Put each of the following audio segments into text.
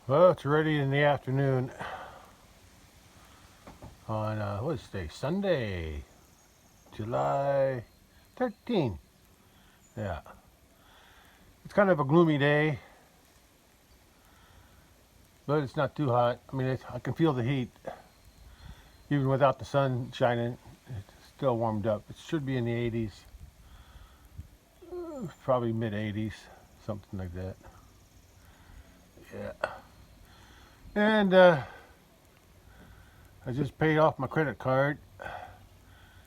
Well, it's already in the afternoon on, what is today? Sunday, July 13th. Yeah. It's kind of a gloomy day, but it's not too hot. I mean, I can feel the heat. Even without the sun shining, it's still warmed up. It should be in the 80s, probably mid 80s, something like that. Yeah. And I just paid off my credit card.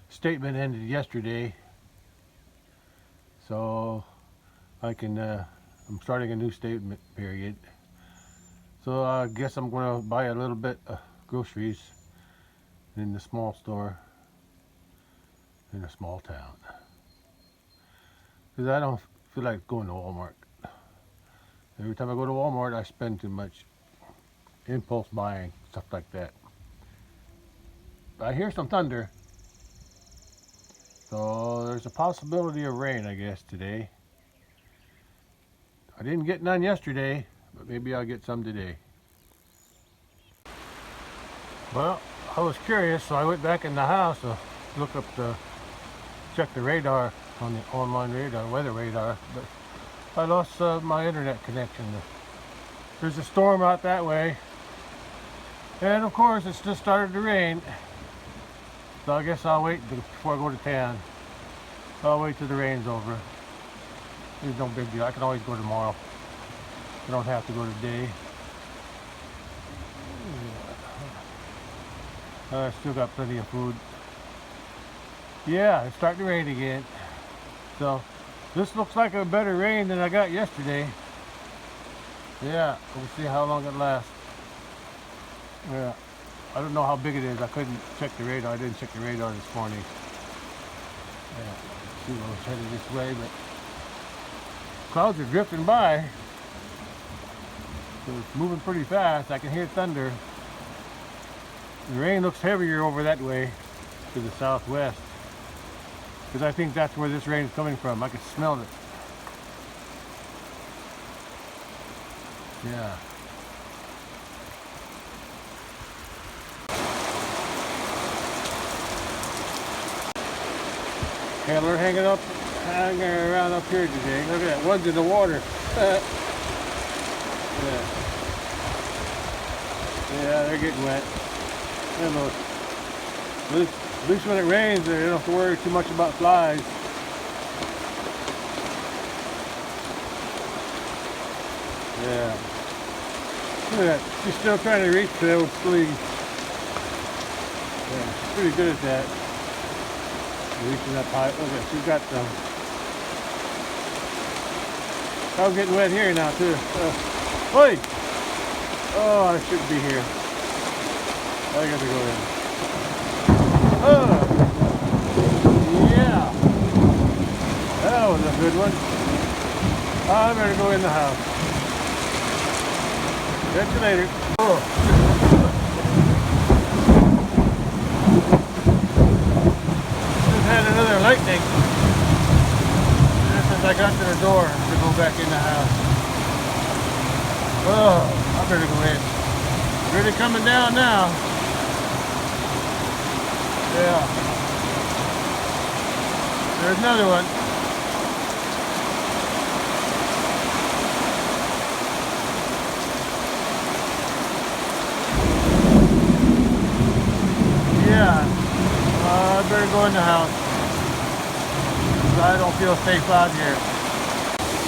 Statement ended yesterday, so I can I'm starting a new statement period. So I guess I'm going to buy a little bit of groceries in the small store in a small town, because I don't feel like going to Walmart. Every time I go to Walmart, I spend too much. Impulse buying, stuff like that. I hear some thunder, so there's a possibility of rain, I guess, today. I didn't get none yesterday, but maybe I'll get some today. Well, I was curious, so I went back in the house to look up check the radar on the online radar, weather radar, but I lost my internet connection. There's a storm out that way, and of course it's just started to rain, so I guess I'll wait before I go to town. I'll wait till the rain's over. It's no big deal. I can always go tomorrow. I don't have to go today. I still got plenty of food. Yeah, it's starting to rain again. So this looks like a better rain than I got yesterday. Yeah, we'll see how long it lasts. Yeah, I don't know how big it is. I couldn't check the radar. I didn't check the radar this morning. Yeah, see, I was headed this way, but clouds are drifting by. So it's moving pretty fast. I can hear thunder. The rain looks heavier over that way to the southwest, because I think that's where this rain is coming from. I can smell it. Yeah. Yeah, they're hanging around up here today. Look at that, one's in the water. Yeah. Yeah, they're getting wet. At least when it rains, they don't have to worry too much about flies. Yeah. Look at that. She's still trying to reach the little sleeve. Yeah, she's pretty good at that. Reaching up high. Look at that. She's got some. I'm getting wet here now too. Oi! Oh, I shouldn't be here. I gotta go in. Oh! Yeah! That was a good one. I better go in the house. Catch you later. Oh! Just had another lightning. Just as I got to the door to go back in the house. Oh, I better go in. Really coming down now. Yeah. There's another one. Yeah. I better go in the house. I don't feel safe out here.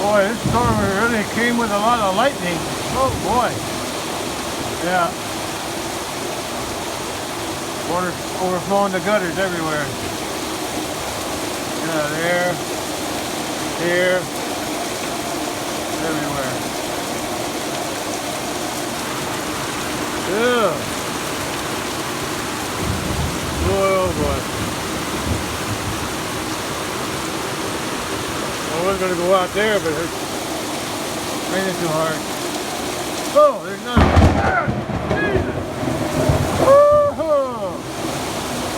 Boy, this storm really came with a lot of lightning. Oh boy. Yeah. Water overflowing the gutters everywhere. Yeah, there, here, everywhere. Ugh. Boy, oh boy. I was going to go out there, but it's raining too hard. Oh, there's nothing. Ah, Jesus. Woo-hoo.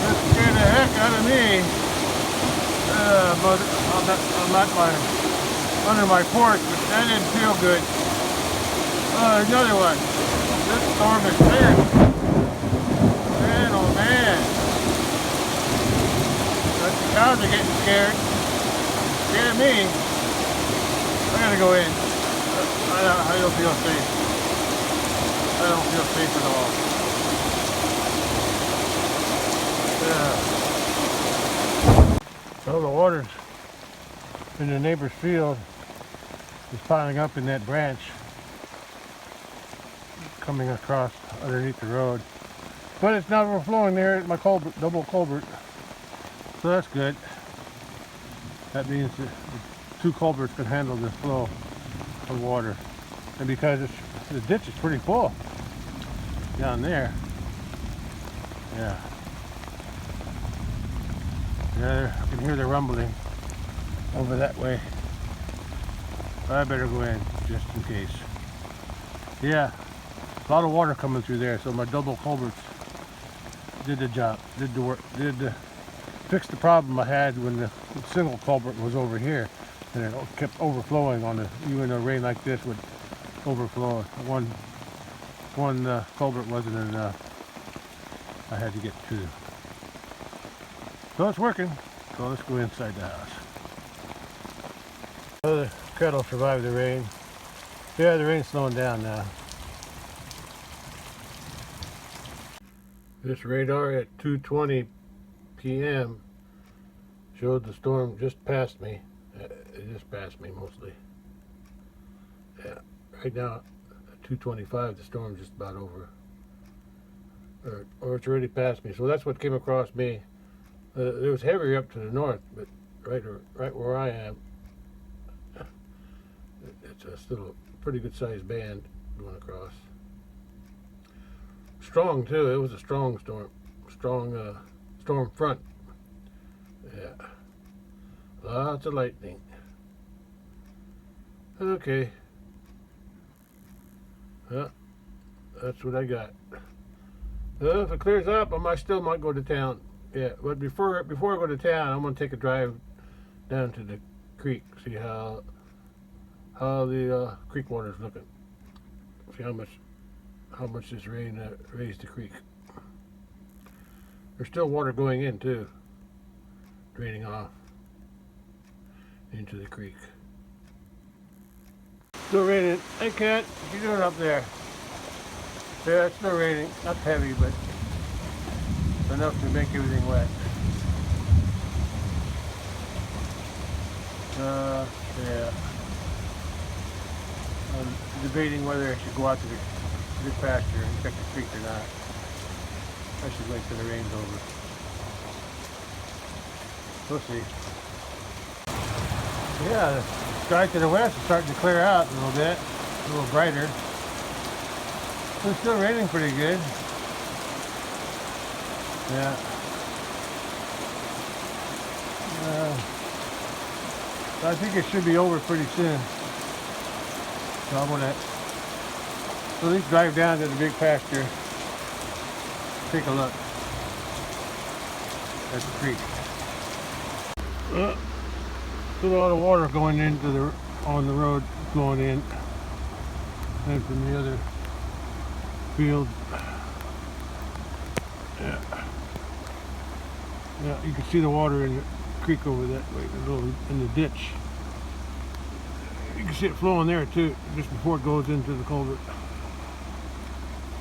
That scared the heck out of me. But I'm under my porch, but that didn't feel good. Oh, there's another one. This storm is clearing. Man, oh man. The cows are getting scared. Scare me. I gotta go in. I don't feel safe. I don't feel safe at all. Yeah. So the water's in the neighbor's field is piling up in that branch coming across underneath the road. But it's not overflowing there at my culvert, double culvert. So that's good. That means that the two culverts can handle the flow of water. And because the ditch is pretty full down there. Yeah. Yeah, I can hear the rumbling over that way. I better go in just in case. Yeah, a lot of water coming through there, so my double culverts did the job, did the work, fixed the problem I had when the single culvert was over here, and it kept overflowing on the, even a rain like this would overflow. One culvert wasn't enough. I had to get two. So it's working. So let's go inside the house. Oh, the cattle survived the rain. Yeah, the rain's slowing down now. This radar at 2:20 p.m. showed the storm just passed me. It just passed me mostly. Yeah, right now at 2:25 the storm's just about over. Or it's already past me. So that's what came across me. It was heavier up to the north, but right where I am, it's still a pretty good sized band going across. Strong too. It was a strong storm. Strong storm front. Yeah. Lots of lightning. Okay. Yeah. That's what I got. If it clears up, I still might go to town. Yeah, but before I go to town, I'm gonna take a drive down to the creek, see how the creek water's looking. See how much this rain raised the creek. There's still water going in too, draining off into the creek. Still raining. Hey Cat, what you doing up there? Yeah, it's still raining. Not heavy, but enough to make everything wet. Yeah. I'm debating whether I should go out to the pasture and check the creek or not. I should wait till the rain's over. We'll see. Yeah, the sky to the west is starting to clear out a little bit, a little brighter. It's still raining pretty good. Yeah. I think it should be over pretty soon. So I'm gonna at least drive down to the big pasture, take a look at the creek. There's a lot of water going into on the road, flowing in, and from the other field. Yeah. Yeah, you can see the water in the creek over that way, in the ditch. You can see it flowing there too, just before it goes into the culvert.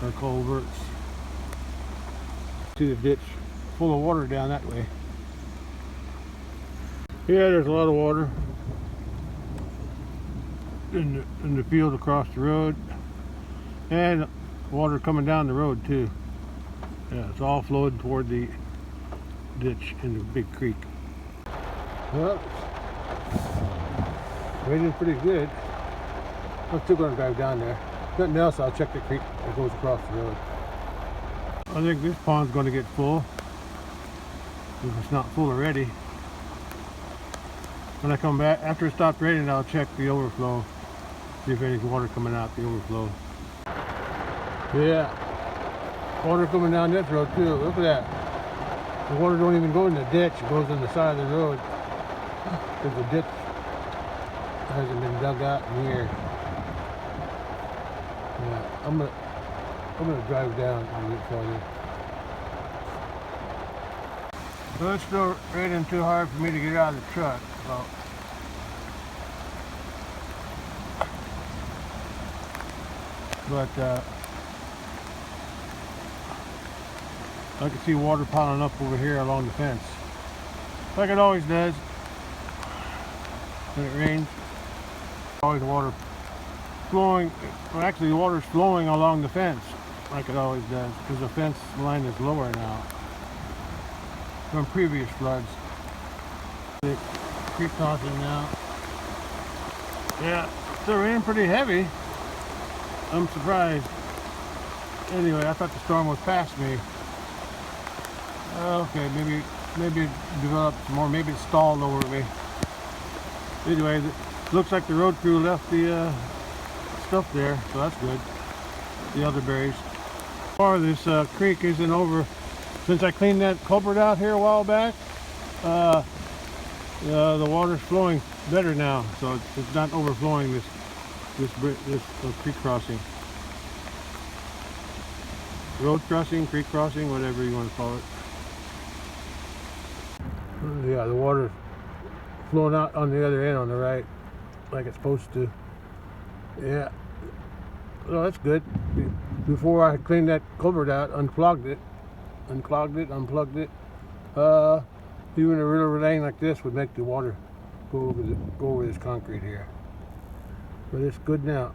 Or culverts. See the ditch full of water down that way. Yeah, there's a lot of water in the field across the road, and water coming down the road too. Yeah, it's all flowing toward the ditch in the big creek. Well, raining pretty good. I'm still going to drive down there. If nothing else, I'll check the creek that goes across the road. I think this pond's going to get full, if it's not full already. When I come back, after it stops raining, I'll check the overflow, see if any water coming out the overflow. Yeah, water coming down this road too. Look at that. The water don't even go in the ditch, it goes in the side of the road. Because the ditch hasn't been dug out in years. Yeah, I'm going to drive down a little bit farther. Well, it's still raining too hard for me to get out of the truck. So. But I can see water piling up over here along the fence, like it always does when it rains. Always water flowing. Well, actually, the water's flowing along the fence, like it always does, because the fence line is lower now from previous floods. The creek crossing now. Yeah, it's still raining pretty heavy. I'm surprised. Anyway, I thought the storm was past me. Okay, maybe it developed some more. Maybe it stalled over me. Anyway, it looks like the road crew left the stuff there, so that's good. The elderberries. As far as this creek isn't over, since I cleaned that culvert out here a while back, the water's flowing better now, so it's not overflowing this creek crossing. Road crossing, creek crossing, whatever you want to call it. Yeah, the water's flowing out on the other end on the right, like it's supposed to. Yeah. Well, that's good. Before I cleaned that culvert out, unclogged it, unplugged it, even a real rain like this would make the water go over this concrete here. But it's good now.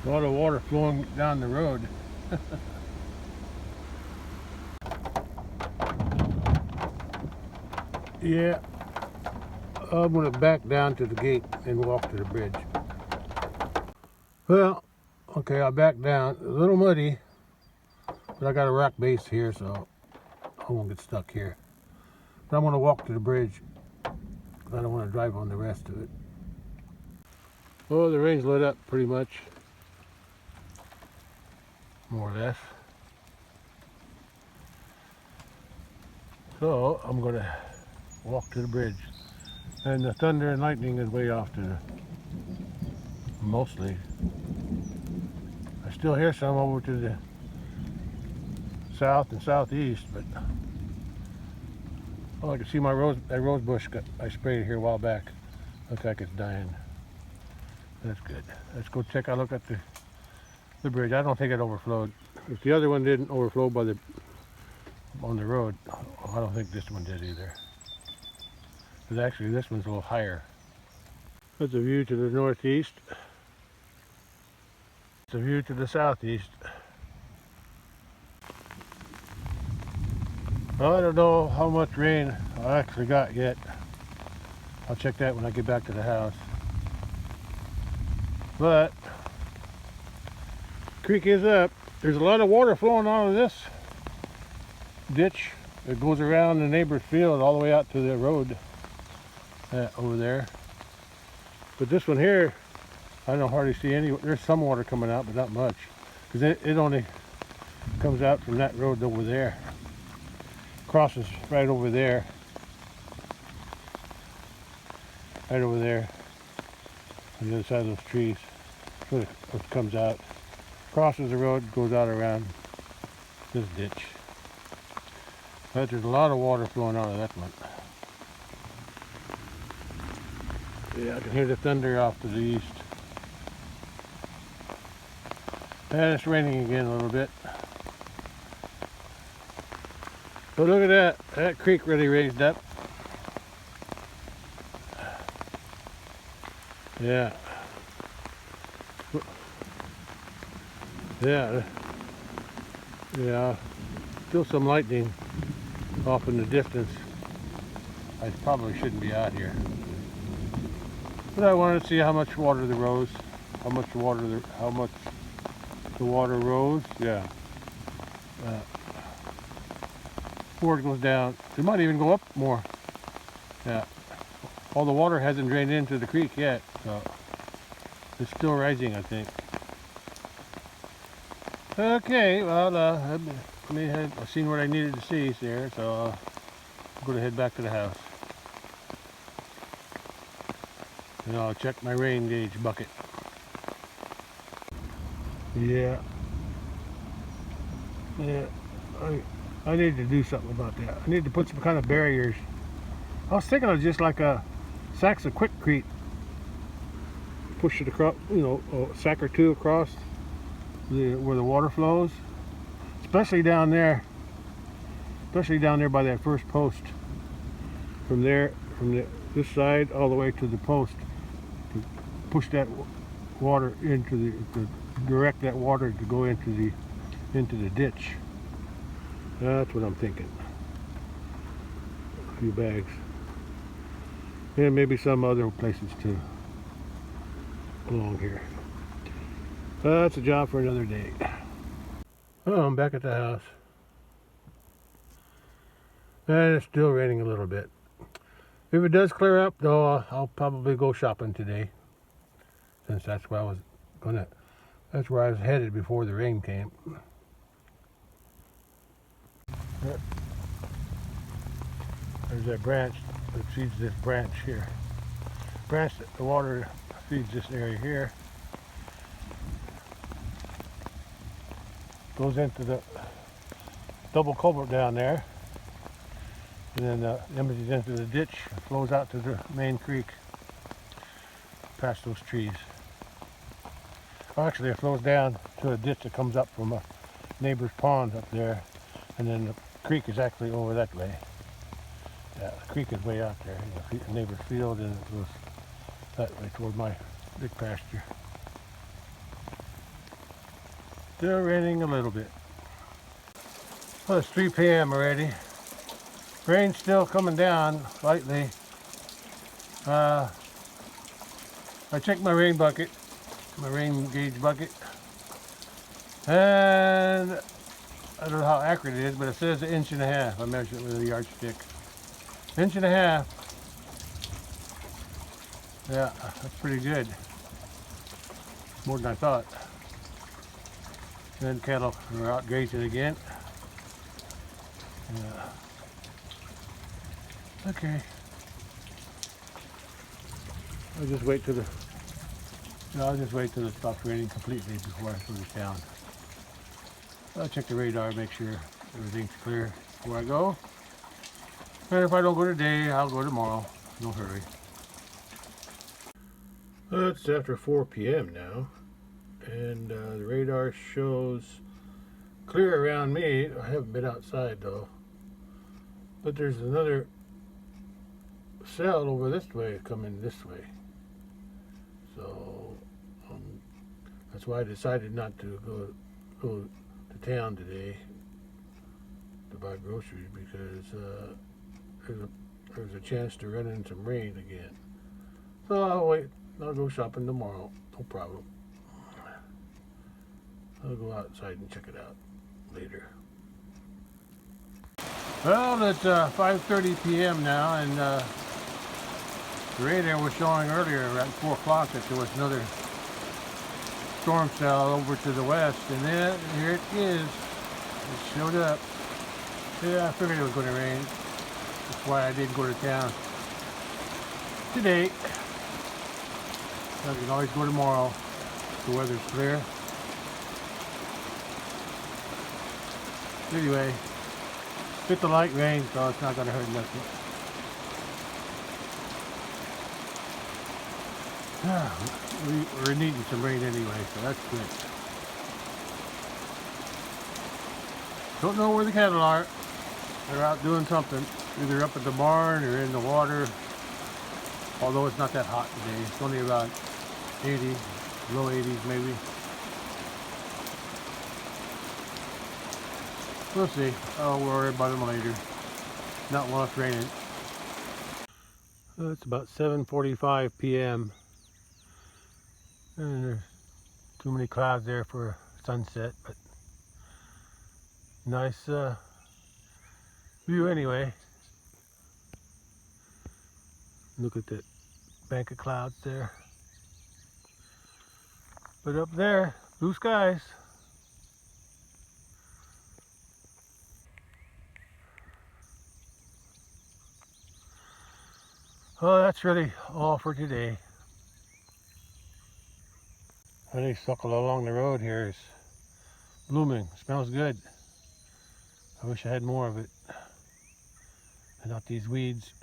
A lot of water flowing down the road. Yeah, I'm going to back down to the gate and walk to the bridge. Well, okay, I backed down. A little muddy, but I got a rock base here, so I won't get stuck here. But I'm going to walk to the bridge. I don't want to drive on the rest of it. Well, the rain's let up pretty much, more or less. So I'm going to walk to the bridge. And the thunder and lightning is way off to the, mostly. I still hear some over to the south and southeast, but oh, I can see my that rose bush I sprayed here a while back. Looks like it's dying. That's good. Let's go check a look at the bridge. I don't think it overflowed. If the other one didn't overflow on the road, I don't think this one did either. Because actually this one's a little higher. That's a view to the northeast. It's a view to the southeast. Well, I don't know how much rain I actually got yet. I'll check that when I get back to the house. But creek is up. There's a lot of water flowing out of this ditch. It goes around the neighbor's field all the way out to the road over there. But this one here, I don't hardly see any. There's some water coming out, but not much, because it only comes out from that road over there. Crosses right over there. Right over there. On the other side of those trees. So it comes out. Crosses the road, goes out around this ditch. But there's a lot of water flowing out of that one. Yeah, I can hear the thunder off to the east. And it's raining again a little bit. But look at that. That creek really raised up. Yeah. Yeah. Yeah. Still some lightning off in the distance. I probably shouldn't be out here. But I wanted to see how much water there rose. How much the water rose. Yeah. Before it goes down. It might even go up more. Yeah. All the water hasn't drained into the creek yet, so it's still rising, I think. Okay, well, I've seen what I needed to see there, so I'm going to head back to the house. And I'll check my rain gauge bucket. Yeah. Yeah, I need to do something about that. I need to put some kind of barriers. I was thinking of just like a sacks of quickcrete, push it across, you know, a sack or two across where the water flows, especially down there by that first post. From there, this side all the way to the post, to push that water into to direct that water to go into the ditch. That's what I'm thinking. A few bags. And maybe some other places too along here. That's a job for another day. Oh, I'm back at the house. And it's still raining a little bit. If it does clear up though, I'll probably go shopping today. Since that's where I was headed before the rain came. There's that branch that feeds this branch here. The water feeds this area here. Goes into the double culvert down there. And then empties into the ditch, flows out to the main creek past those trees. Actually, it flows down to a ditch that comes up from a neighbor's pond up there, and then the creek is actually over that way. Yeah, the creek is way out there, the neighbor's field, and it goes that way toward my big pasture. Still raining a little bit. Well, it's 3 p.m. already. Rain's still coming down lightly. I checked my rain bucket, my rain gauge bucket, and I don't know how accurate it is, but it says 1.5 inches. I measured it with a yardstick. 1.5 inches. Yeah, that's pretty good. More than I thought. Then cattle are out grazing again. Yeah. Okay. I'll just wait till it stops raining completely before I throw this down. I'll check the radar, make sure everything's clear before I go. And if I don't go today, I'll go tomorrow. No hurry. It's after 4 p.m. now, and the radar shows clear around me. I haven't been outside though, but there's another cell over this way coming this way, so that's why I decided not to go to town today to buy groceries, because there's a chance to run into some rain again. So I'll go shopping tomorrow, no problem. I'll go outside and check it out later. Well, it's 5:30 p.m. now, and the radar was showing earlier around 4 o'clock that there was another storm cell over to the west, and then here it is. It showed up. Yeah, I figured it was going to rain. That's why I didn't go to town today. I can always go tomorrow if the weather's clear. Anyway, it's a light rain, so it's not going to hurt nothing. We're needing some rain anyway, so that's good. Don't know where the cattle are. They're out doing something, either up at the barn or in the water. Although it's not that hot today. It's only about 80, low 80s maybe. We'll see. I'll worry about them later. Not while it's raining. It's about 7:45 p.m. and there's too many clouds there for sunset, but nice view anyway. Look at that bank of clouds there. But up there, blue skies. Well, that's really all for today. Honeysuckle along the road here is blooming. Smells good. I wish I had more of it and not these weeds.